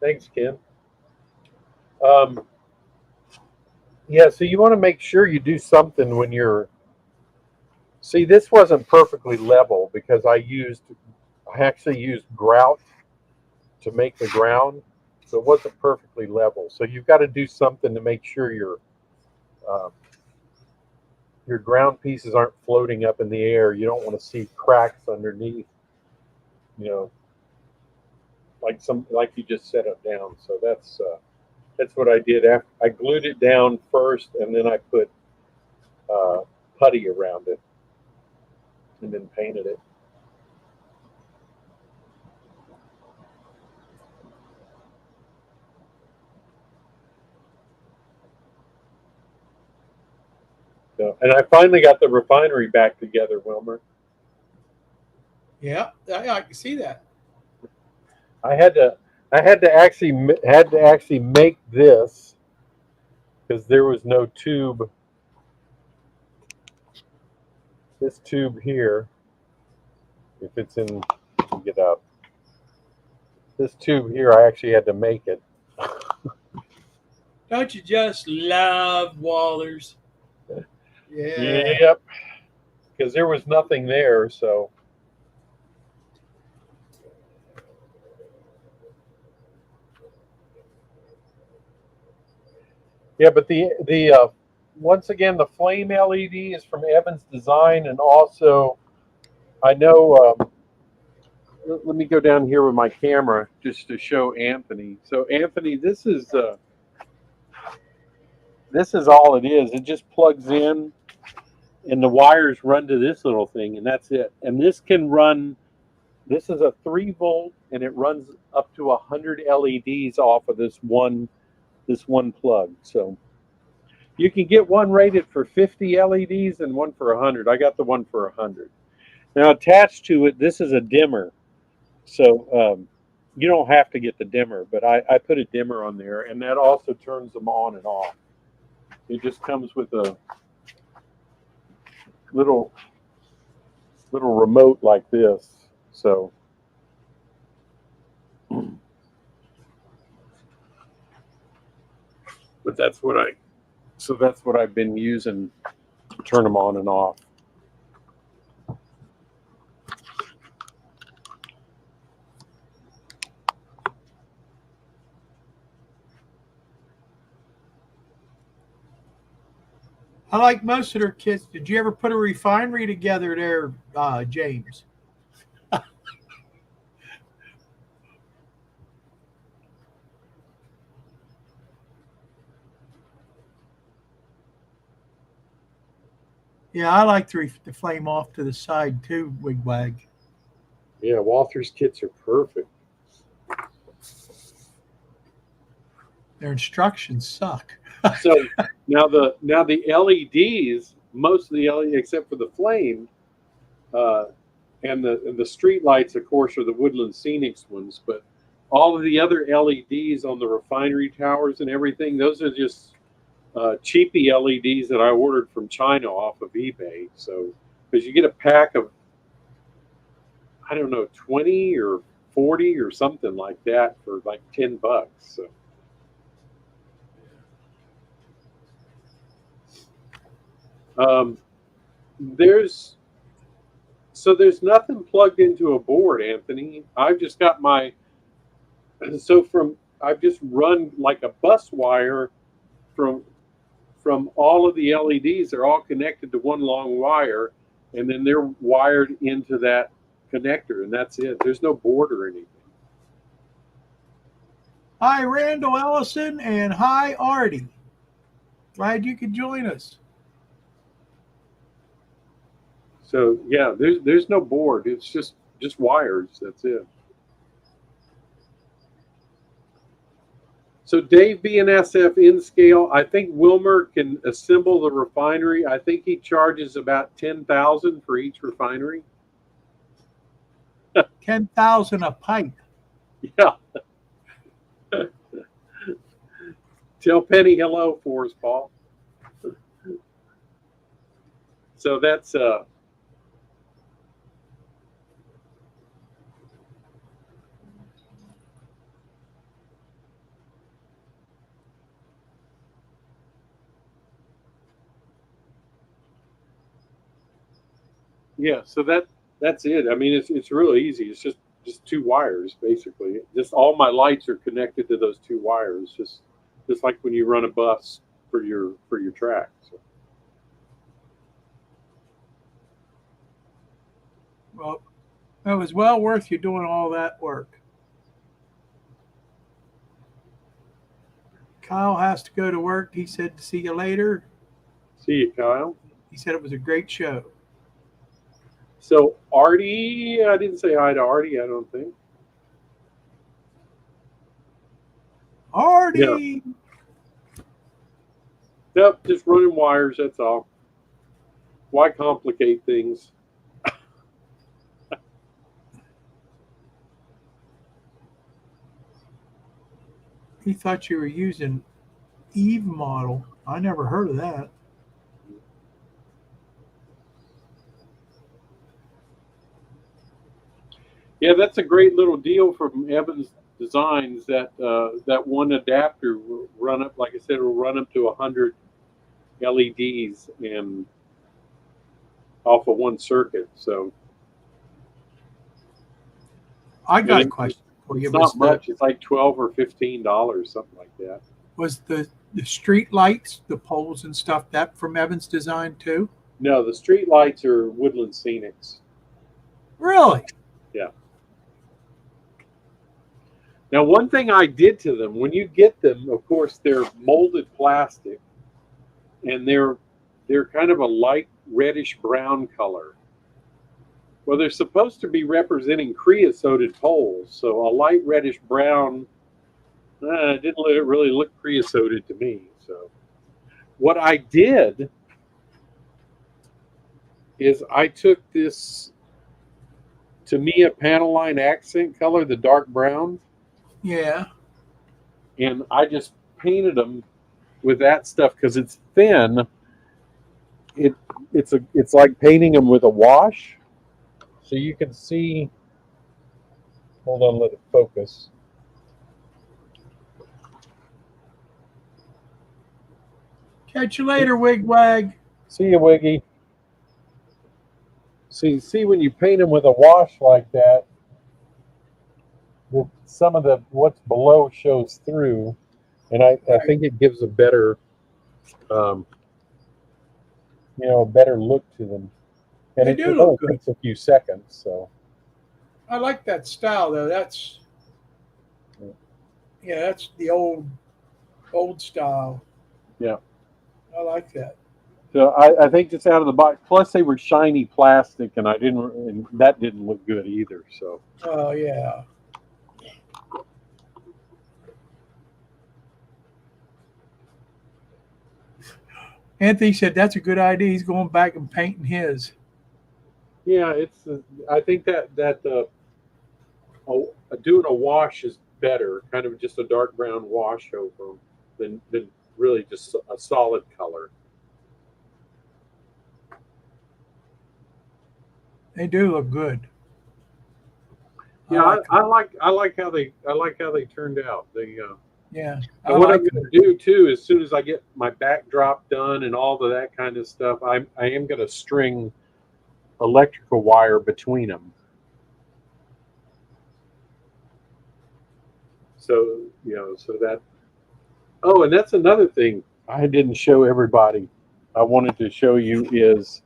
Thanks, Ken. Um, yeah, so you want to make sure you do something when you're. See, this wasn't perfectly level because I actually used grout to make the ground, so it wasn't perfectly level. So you've got to do something to make sure uh, your ground pieces aren't floating up in the air. You don't want to see cracks underneath, you know, like you just set it down. So that's what I did. After I glued it down first, and then I put putty around it, and then painted it. So, and I finally got the refinery back together, Wilmer. Yeah, I can see that. I had to actually make this because there was no tube. This tube here, if it's in, get out. This tube here, I actually had to make it. Don't you just love Wallers? Yeah. Yep. Because there was nothing there, so. Yeah, but the once again the flame LED is from Evans Design, and also I know. Let me go down here with my camera just to show Anthony. So Anthony, this is all it is. It just plugs in, and the wires run to this little thing, and that's it. And this can run. This is a 3-volt, and it runs up to 100 LEDs off of this one plug. So you can get one rated for 50 LEDs and one for 100. I got the one for 100. Now attached to it, this is a dimmer. So you don't have to get the dimmer, but I put a dimmer on there, and that also turns them on and off. It just comes with a little remote like this. So but that's what I've been using to turn them on and off. I like most of their kits. Did you ever put a refinery together there, James? Yeah, I like the flame off to the side too, Wigwag. Yeah, Walther's kits are perfect. Their instructions suck. So now the LEDs, most of the LED except for the flame, and the street lights, of course, are the Woodland Scenics ones. But all of the other LEDs on the refinery towers and everything, those are just cheapy LEDs that I ordered from China off of eBay. So because you get a pack of, I don't know, 20 or 40 or something like that for like $10. So. There's nothing plugged into a board, Anthony. I've just got I've just run like a bus wire from all of the LEDs. They're all connected to one long wire, and then they're wired into that connector, and that's it. There's no board or anything. Hi, Randall Ellison, and hi, Artie. Glad you could join us. So yeah, there's no board. It's just wires. That's it. So Dave BNSF in scale. I think Wilmer can assemble the refinery. I think he charges about $10,000 for each refinery. 10,000 a pipe. Yeah. Tell Penny hello for us, Paul. So that's Yeah, so that's it. I mean, it's really easy. It's just two wires basically. Just all my lights are connected to those two wires. Just like when you run a bus for your track. So, Well, it was well worth you doing all that work. Kyle has to go to work. He said to see you later. see you, Kyle. He said it was a great show. So Artie, I didn't say hi to Artie. I don't think. Yeah. Artie! Yep. Just running wires. That's all. Why complicate things? He thought you were using Eve model. I never heard of that. Yeah, that's a great little deal from Evans Designs. That one adapter will run up, like I said, will run up to 100 LEDs and off of one circuit. So I got a it, question for you. it's not much. It's like $12 or $15, something like that. Was the street lights, the poles and stuff, that from Evans Design too? No, the street lights are Woodland Scenics. Really? Yeah. Now, one thing I did to them, when you get them, of course, they're molded plastic, and they're kind of a light reddish brown color. Well, they're supposed to be representing creosoted poles, so a light reddish brown didn't really look creosoted to me. So, what I did is I took this Tamiya Panaline accent color, the dark brown, Yeah. and I just painted them with that stuff because it's thin. It's like painting them with a wash, so you can see. Hold on, let it focus. Catch you later, Wigwag. See you, Wiggy. See when you paint them with a wash like that, some of the what's below shows through, and I think it gives a better, um, a better look to them. And They it do only look good. takes a few seconds. So I like that style though. That's that's the old style. yeah. I like that. So I think just out of the box. Plus they were shiny plastic, and that didn't look good either. So Oh yeah. Anthony said that's a good idea. He's going back and painting his. yeah, I think that doing a wash is better, kind of just a dark brown wash over them than really just a solid color. They do look good. Yeah, I like how they turned out. Yeah. And what I'm going to do too, as soon as I get my backdrop done and all of that kind of stuff, I am going to string electrical wire between them. So so that. Oh, and that's another thing I didn't show everybody. I wanted to show you is.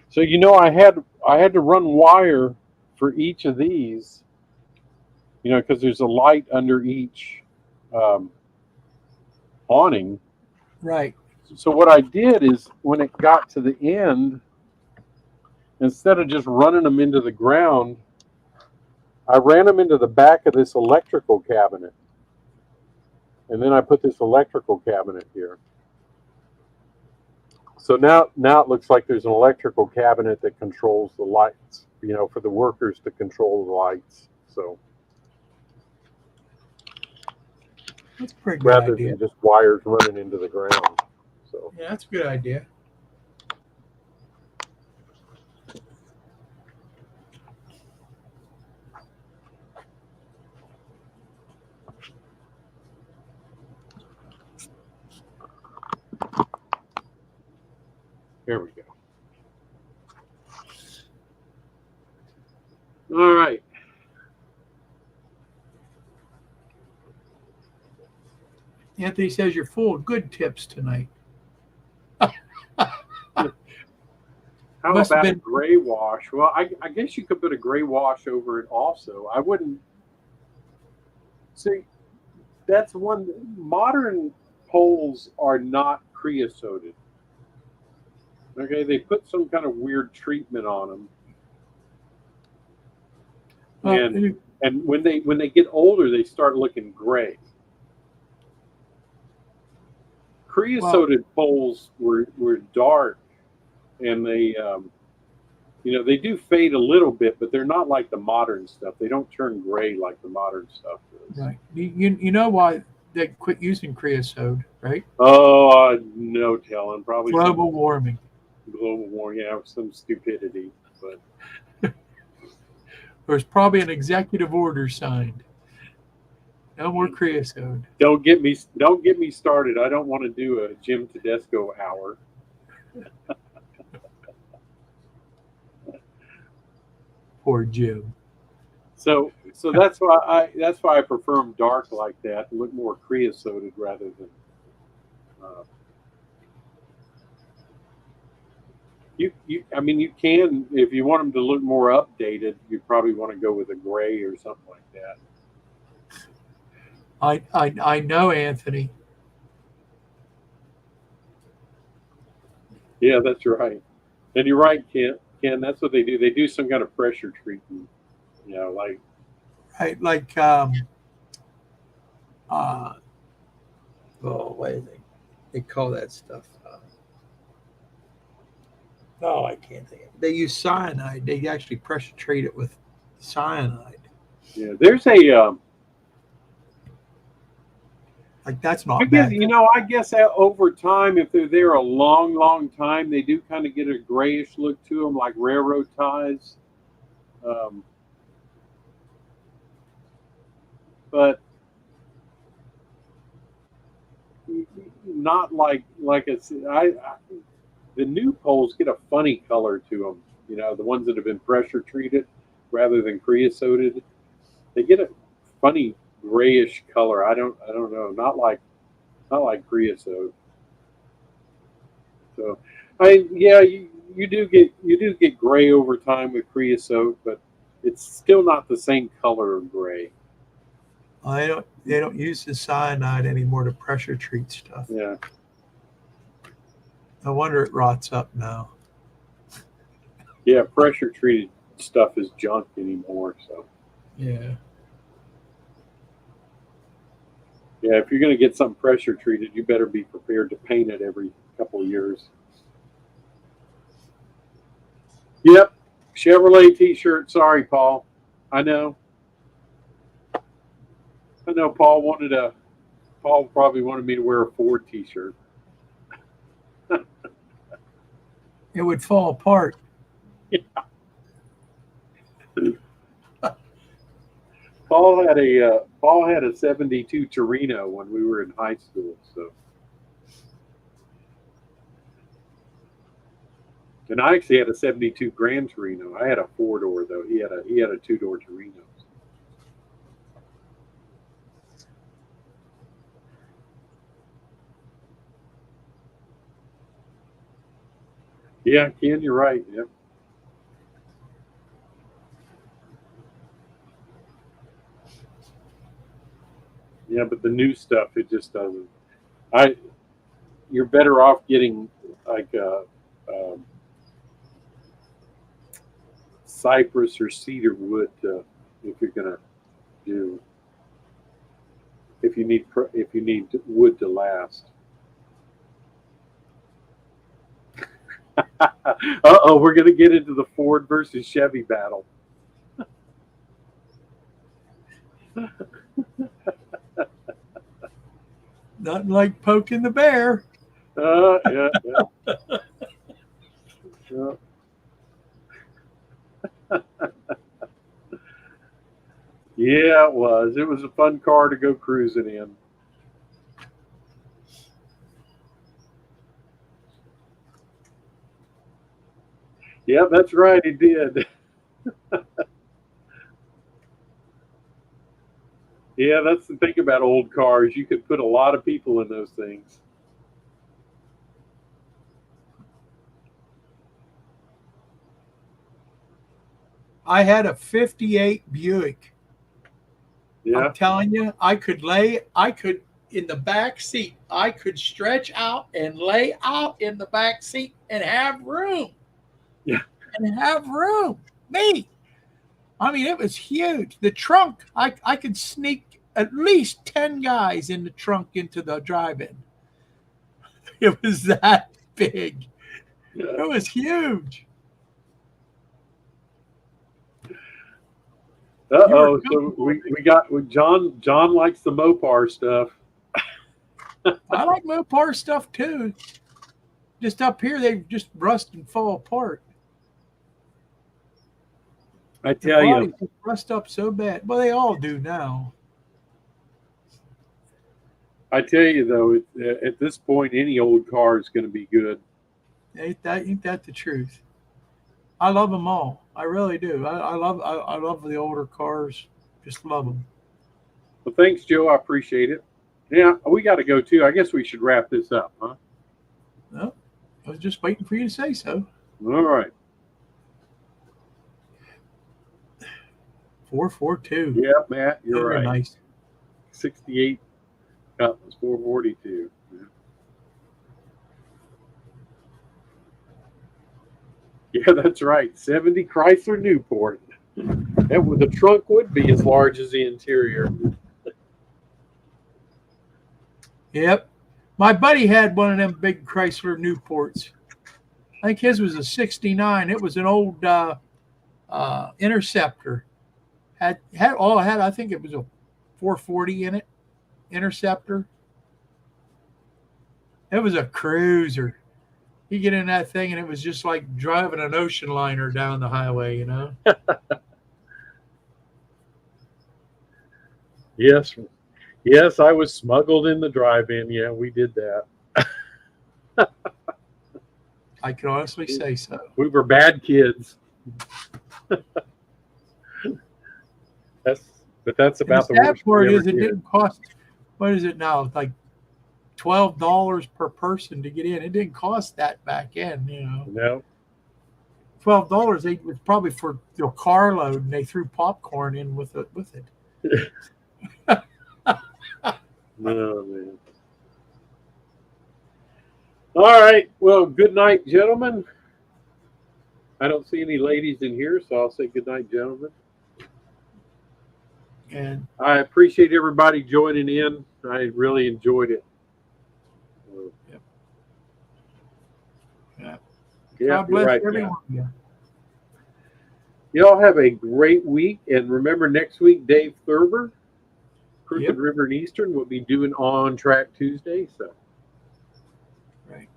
So I had to run wire for each of these, because there's a light under each awning. Right. So what I did is when it got to the end, instead of just running them into the ground, I ran them into the back of this electrical cabinet. And then I put this electrical cabinet here. So now it looks like there's an electrical cabinet that controls the lights, for the workers to control the lights. So That's a pretty good rather idea. than just wires running into the ground. So Yeah, that's a good idea. here we go. All right. Anthony says you're full of good tips tonight. How Must have about a been. gray wash? Well, I guess you could put a gray wash over it also. I wouldn't see. That's one. Modern poles are not creosoted. Okay, they put some kind of weird treatment on them, and when they get older, they start looking gray. Creosoted poles were dark, and they do fade a little bit, but they're not like the modern stuff. They don't turn gray like the modern stuff does. Right. You know why they quit using creosote, right? Oh, no telling. Probably Global warming. global warming. Yeah, some stupidity, but There's probably an executive order signed. No more creosote. don't get me started. I don't want to do a Jim Tedesco hour. Poor Jim. So that's why I prefer them dark like that, look more creosoted rather than. You can, if you want them to look more updated, you probably want to go with a gray or something like that. I know, Anthony. Yeah, that's right. And you're right, Ken. Ken, that's what they do. They do some kind of pressure treatment. Like Like what is they call that stuff? No, I can't think of it. They use cyanide. They actually pressure treat it with cyanide. yeah, there's a. Like that's not I guess bad. I guess that over time, if they're there a long, long time, they do kind of get a grayish look to them, like railroad ties. But not like it's the new poles get a funny color to them. The ones that have been pressure treated rather than creosoted, they get a funny grayish color. I don't know, not like creosote. So, you do get gray over time with creosote, but it's still not the same color of gray. They don't use the cyanide anymore to pressure treat stuff. Yeah. No wonder it rots up now. Yeah, pressure treated stuff is junk anymore. So Yeah. yeah, if you're going to get something pressure treated, you better be prepared to paint it every couple of years. Yep, Chevrolet T-shirt. Sorry, Paul. I know. Paul probably wanted me to wear a Ford T-shirt. It would fall apart. Yeah. Paul had a '72 Torino when we were in high school. So, and I actually had a '72 Grand Torino. I had a 4-door though. He had a 2-door Torino. Yeah, Ken, you're right. Yep. Yeah, but the new stuff, it just doesn't. You're better off getting like a cypress or cedar wood if you're gonna do if you need wood to last. Uh-oh, we're gonna get into the Ford versus Chevy battle. Nothing like poking the bear. Yeah. Yeah. Yeah, it was. It was a fun car to go cruising in. Yeah, that's right. He did. Yeah, that's the thing about old cars. You could put a lot of people in those things. I had a 58 Buick. Yeah. I'm telling you, in the back seat, I could stretch out and lay out in the back seat and have room. Yeah. And have room. Me. I mean, it was huge. The trunk, I could sneak at least 10 guys in the trunk into the drive-in. It was that big. It was huge. Uh-oh, so we got John likes the Mopar stuff. I like Mopar stuff too. Just up here, they just rust and fall apart. I tell you, they rust up so bad. Well, they all do now. I tell you though, at this point, any old car is going to be good. Ain't that the truth? I love them all. I really do. I love the older cars. Just love them. Well, thanks, Joe. I appreciate it. Yeah, we got to go too. I guess we should wrap this up, huh? No, I was just waiting for you to say so. All right. 442. Yeah, Matt, you're right. Nice. 68 Cutlass 442. Yeah, that's right. 70 Chrysler Newport. The trunk would be as large as the interior. Yep. My buddy had one of them big Chrysler Newports. I think his was a 69. It was an old Interceptor. I think it was a 440 in it. Interceptor. It was a cruiser. You get in that thing and it was just like driving an ocean liner down the highway, you know? Yes, I was smuggled in the drive-in. Yeah, we did that. I can honestly say so. We were bad kids. That's about the sad worst part we is ever it did. didn't cost. What is it now? It's like $12 per person to get in. It didn't cost that back in, you know. No. $12. It was probably for your carload, and they threw popcorn in with it. No, man. All right. Well, good night, gentlemen. I don't see any ladies in here, so I'll say good night, gentlemen. And I appreciate everybody joining in. I really enjoyed it. God bless right, everyone. Yeah. Y'all have a great week. And remember, next week, Dave Thurber, Crooked River and Eastern, will be doing On Track Tuesday. So, right.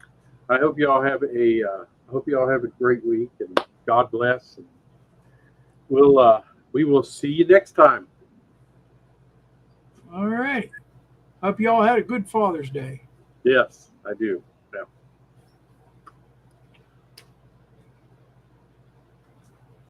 I hope y'all have a great week, and God bless. And we will see you next time. All right. Hope you all had a good Father's Day. Yes, I do.